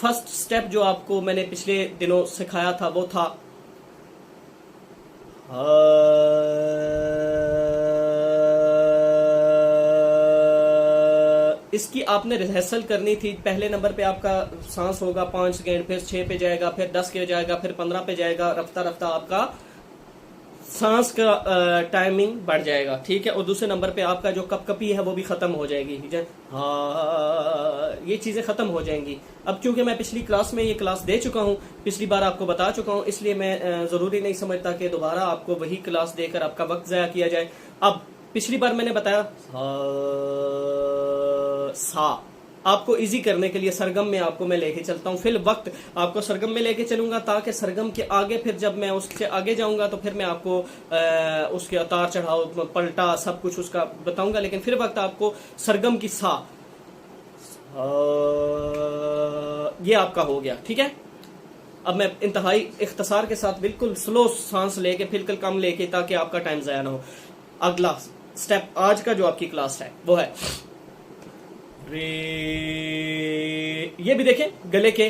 First step جو آپ کو میں نے پچھلے دنوں سکھایا تھا وہ تھا اس کی آپ نے ریہرسل کرنی تھی. پہلے نمبر پہ آپ کا سانس ہوگا 5 سیکنڈ، پھر 6 پہ جائے گا، پھر 10 پہ جائے گا، پھر 15 پہ جائے گا. رفتہ رفتہ آپ کا سانس کا ٹائمنگ بڑھ جائے گا. ٹھیک ہے. اور دوسرے نمبر پہ آپ کا جو کپ کپی ہے وہ بھی ختم ہو جائے گی. یہ چیزیں ختم ہو جائیں گی. اب چونکہ میں پچھلی کلاس میں یہ کلاس دے چکا ہوں، پچھلی بار آپ کو بتا چکا ہوں، اس لیے میں ضروری نہیں سمجھتا کہ دوبارہ آپ کو وہی کلاس دے کر آپ کا وقت ضائع کیا جائے. اب پچھلی بار میں نے بتایا سا آپ کو ایزی کرنے کے لیے سرگم میں آپ کو میں لے کے چلتا ہوں. فی الوقت آپ کو سرگم میں لے کے چلوں گا تاکہ سرگم کے آگے پھر جب میں اس سے آگے جاؤں گا تو پھر میں آپ کو اس کے اتار چڑھاؤ پلٹا سب کچھ اس کا بتاؤں گا. لیکن پھر وقت آپ کو سرگم کی سا یہ آپ کا ہو گیا. ٹھیک ہے. اب میں انتہائی اختصار کے ساتھ بالکل سلو سانس لے کے بالکل کم لے کے تاکہ آپ کا ٹائم ضائع نہ ہو. اگلا سٹیپ آج کا جو آپ کی کلاس ہے وہ ہے رے. یہ بھی دیکھیں گلے کے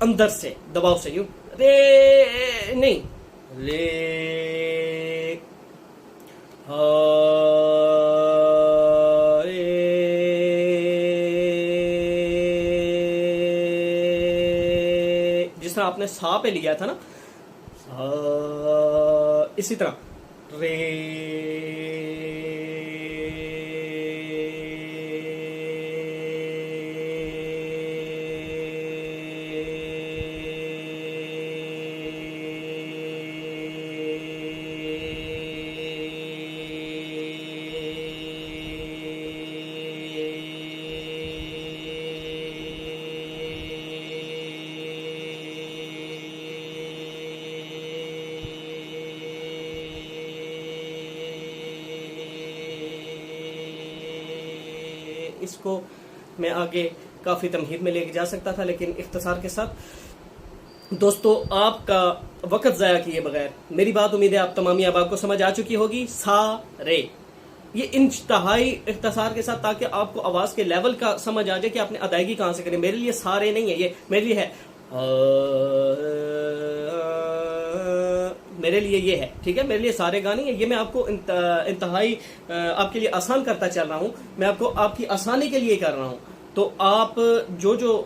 اندر سے دباؤ سے یوں رے نہیں لے جس طرح آپ نے سا پہ لیا تھا نا اسی طرح رے. اس کو میں آگے کافی تمہید میں لے کے جا سکتا تھا لیکن اختصار کے ساتھ. دوستو آپ کا وقت ضائع کیے بغیر میری بات امید ہے آپ تمامی احباب کو سمجھ آ چکی ہوگی. سا رے یہ انتہائی اختصار کے ساتھ تاکہ آپ کو آواز کے لیول کا سمجھ آ جائے کہ آپ نے ادائیگی کہاں سے کریں. میرے لیے سا رے نہیں ہے، یہ میرے لیے ہے میرے لیے یہ ہے. ٹھیک ہے. میرے لیے سارے گانے ہیں. یہ میں آپ کو انتہائی آپ کے لیے آسان کرتا چل رہا ہوں. میں آپ کو آپ کی آسانی کے لیے کر رہا ہوں. تو آپ جو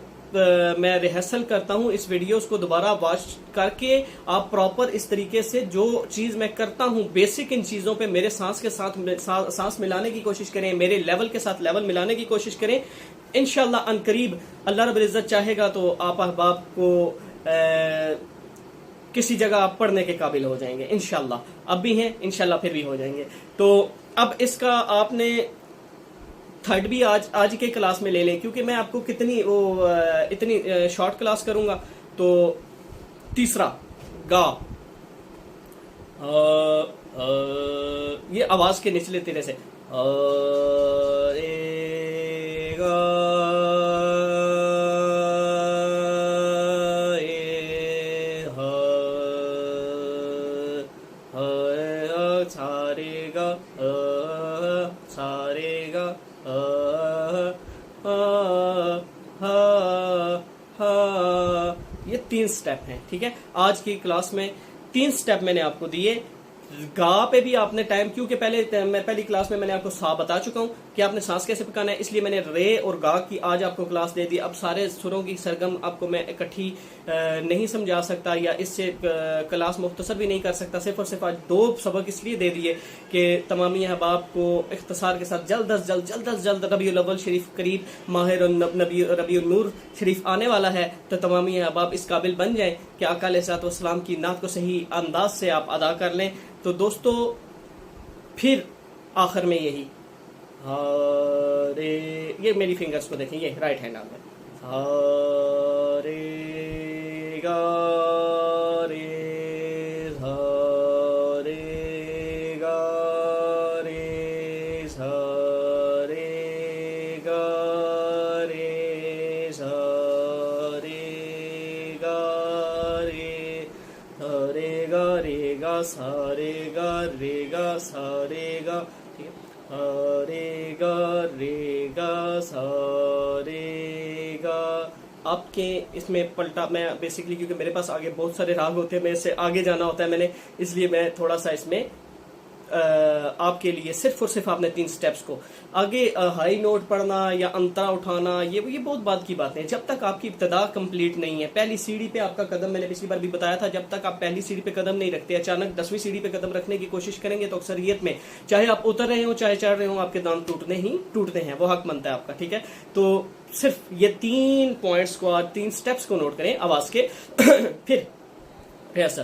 میں ریہرسل کرتا ہوں اس ویڈیوز کو دوبارہ واچ کر کے آپ پراپر اس طریقے سے جو چیز میں کرتا ہوں بیسک ان چیزوں پہ میرے سانس کے ساتھ سانس ملانے کی کوشش کریں، میرے لیول کے ساتھ لیول ملانے کی کوشش کریں. انشاءاللہ ان قریب اللہ رب العزت چاہے گا تو آپ احباب کو کسی جگہ آپ پڑھنے کے قابل ہو جائیں گے انشاءاللہ. اب بھی ہیں انشاءاللہ پھر بھی ہو جائیں گے. تو اب اس کا آپ نے تھرڈ بھی آج کے کلاس میں لے لیں کیونکہ میں آپ کو اتنی شارٹ کلاس کروں گا. تو تیسرا گا یہ آواز کے نچلے تیرے سے گا سارے گا سارے گا یہ 3 سٹیپ ہیں. ٹھیک ہے. آج کی کلاس میں 3 سٹیپ میں نے آپ کو دیے. گا پہ بھی آپ نے ٹائم کیونکہ پہلی کلاس میں نے آپ کو سا بتا چکا ہوں کہ آپ نے سانس کیسے پکانا ہے، اس لیے میں نے رے اور گا کی آج آپ کو کلاس دے دی. اب سارے سروں کی سرگم آپ کو میں اکٹھی نہیں سمجھا سکتا یا اس سے کلاس مختصر بھی نہیں کر سکتا. صرف اور صرف آج 2 سبق اس لیے دے دیے کہ تمامی احباب کو اختصار کے ساتھ جلد از جلد ربیع الاول شریف قریب ماہ ربیع النور شریف آنے والا ہے تو تمامی احباب اس قابل بن جائیں کہ آقا علیہ الصلوۃ والسلام کی نعت کو صحیح انداز سے آپ ادا کر لیں. تو دوستو پھر آخر میں یہی رے، یہ میری فنگرز کو دیکھیں، یہ رائٹ ہینڈ آپ ہے رے گا رے رے گا رے رے گا رے رے گا رے گا رے گا سارے گا رے گا سارے گا. ٹھیک ہے. رے گا سارے گا آپ کے اس میں پلٹا میں بیسکلی کیونکہ میرے پاس آگے بہت سارے راگ ہوتے ہیں، میں اس سے آگے جانا ہوتا ہے میں نے، اس لیے میں تھوڑا سا اس میں آپ کے لیے صرف اور صرف آپ نے 3 سٹیپس کو آگے ہائی نوٹ پڑھنا یا انترا اٹھانا، یہ بہت بات کی باتیں ہیں. جب تک آپ کی ابتدا کمپلیٹ نہیں ہے، پہلی سیڑھی پہ آپ کا قدم، میں نے پچھلی بار بھی بتایا تھا، جب تک آپ پہلی سیڑھی پہ قدم نہیں رکھتے، اچانک 10ویں سیڑھی پہ قدم رکھنے کی کوشش کریں گے تو اکثریت میں چاہے آپ اتر رہے ہوں چاہے چڑھ رہے ہوں، آپ کے دانت ٹوٹتے ہیں، وہ حق بنتا ہے آپ کا. ٹھیک ہے، تو صرف یہ 3 پوائنٹس کو، 3 سٹیپس کو نوٹ کریں آواز کے. پھر ایسا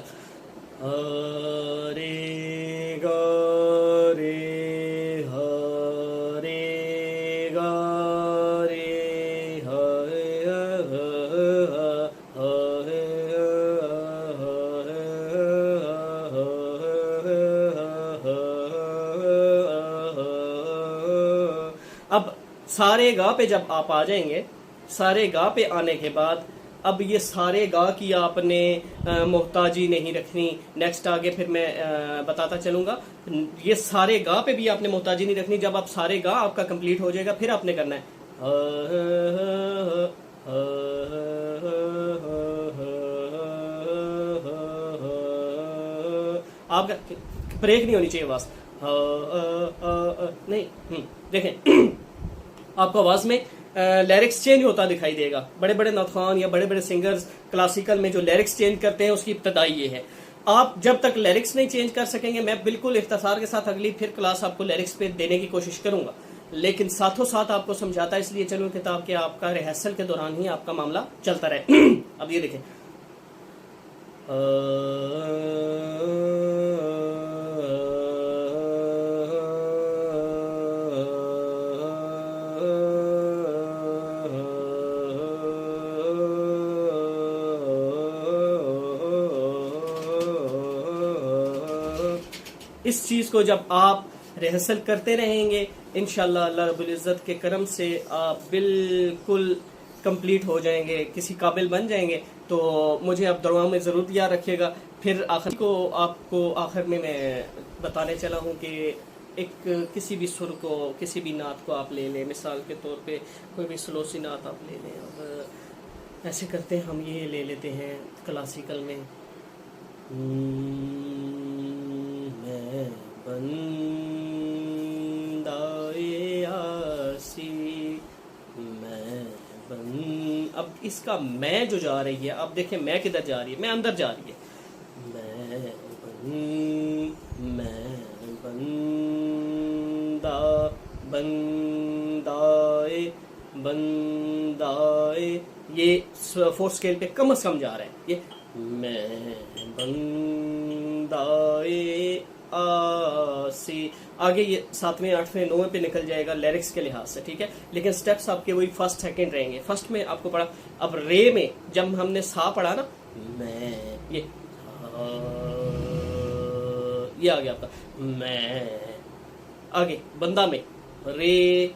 رے گا رے ہا رے گا رے اب سارے گا پہ جب آپ آ جائیں گے، سارے گا پہ آنے کے بعد اب یہ سارے گا کی آپ نے محتاجی نہیں رکھنی. نیکسٹ آگے پھر میں بتاتا چلوں گا. یہ سارے گا پہ بھی آپ نے محتاجی نہیں رکھنی. جب آپ سارے گا آپ کا کمپلیٹ ہو جائے گا، پھر آپ نے کرنا ہے آپ کا بریک نہیں ہونی چاہیے آواز. نہیں دیکھیں آپ کو آواز میں لیرکس چینج ہوتا دکھائی دے گا. بڑے بڑے نعت یا بڑے بڑے سنگرز کلاسیکل میں جو لیرکس چینج کرتے ہیں اس کی ابتدا یہ ہے. آپ جب تک لیرکس نہیں چینج کر سکیں گے، میں بالکل اختصار کے ساتھ اگلی پھر کلاس آپ کو لیرکس پہ دینے کی کوشش کروں گا، لیکن ساتھوں ساتھ آپ کو سمجھاتا اس لیے چلوں کتاب کہ آپ کا ریہرسل کے دوران ہی آپ کا معاملہ چلتا رہے. اب یہ دیکھیں اس چیز کو جب آپ ریہرسل کرتے رہیں گے، انشاءاللہ اللہ رب العزت کے کرم سے آپ بالکل کمپلیٹ ہو جائیں گے، کسی قابل بن جائیں گے. تو مجھے آپ دعاؤں میں ضرور یاد رکھیے گا. پھر آخر کو آپ کو آخر میں بتانے چلا ہوں کہ ایک کسی بھی سر کو، کسی بھی نعت کو آپ لے لیں، مثال کے طور پہ کوئی بھی سلوسی نعت آپ لے لیں. اب ایسے کرتے ہیں ہم، یہ لے لیتے ہیں کلاسیکل میں میں بندائے آسی میں اب اس کا میں جو جا رہی ہے، اب دیکھیں میں کدھر جا رہی ہے، میں اندر جا رہی ہے. میں بندائے یہ 4 اسکیل پہ کم از کم جا رہا ہے. یہ میں بندائے آسی، آگے یہ 7ویں 8ویں 9ویں پہ نکل جائے گا لیرکس کے لحاظ سے. ٹھیک ہے، لیکن سٹیپس آپ کے وہی فرسٹ سیکنڈ رہیں گے. فرسٹ میں آپ کو پڑھا، اب رے میں جب ہم نے سا پڑھا نا، میں یہ آ گیا آپ کا میں. آگے بندہ میں رے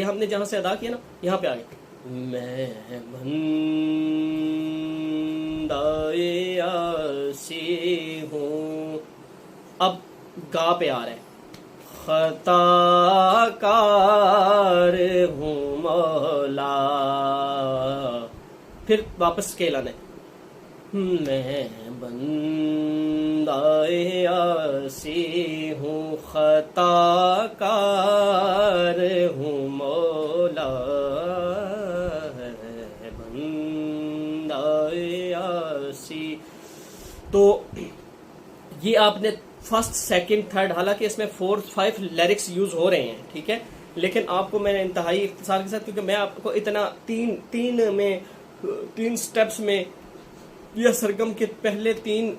ہم نے جہاں سے ادا کیا نا، یہاں پہ آ گیا میں بندائے آسی ہوں. اب گا پہ آ رہا ہے خطا کار ہوں مولا، پھر واپس اسکیل آنا ہے میں بندائے آسی ہوں خطا کار ہوں مولا، بندائے آسی. تو یہ آپ نے فرسٹ سیکنڈ تھرڈ، حالانکہ اس میں 4 5 لیرکس یوز ہو رہے ہیں. ٹھیک ہے، لیکن آپ کو میں نے انتہائی اختصار کے ساتھ، کیونکہ میں آپ کو اتنا تین سٹیپس میں یا سرگم کے پہلے 3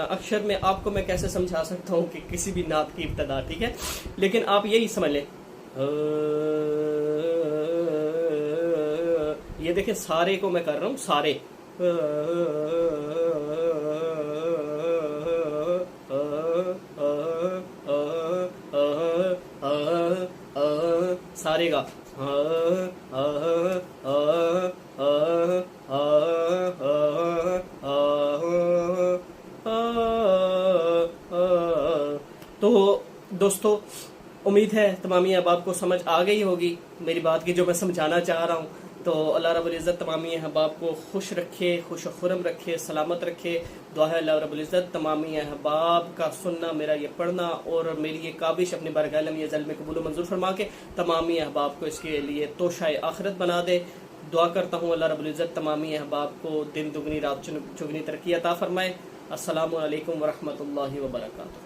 اکشر میں آپ کو میں کیسے سمجھا سکتا ہوں کہ کسی بھی نعت کی ابتدا. ٹھیک ہے، لیکن آپ یہی سمجھ لیں. یہ دیکھیں سارے کو میں کر رہا ہوں، سارے سارے گا تو دوستو امید ہے تمامی اب آپ کو سمجھ آ گئی ہوگی میری بات کی جو میں سمجھانا چاہ رہا ہوں. تو اللہ رب العزت تمامی احباب کو خوش رکھے، خوش و خرم رکھے، سلامت رکھے. دعا ہے اللہ رب العزت تمامی احباب کا سننا، میرا یہ پڑھنا اور میری یہ کابش اپنے بارگاہ علم یہ ذل میں قبول و منظور فرما کے تمامی احباب کو اس کے لیے توشہ آخرت بنا دے. دعا کرتا ہوں اللہ رب العزت تمامی احباب کو دن دگنی رات چگنی ترقی عطا فرمائے. السلام علیکم ورحمۃ اللہ وبرکاتہ.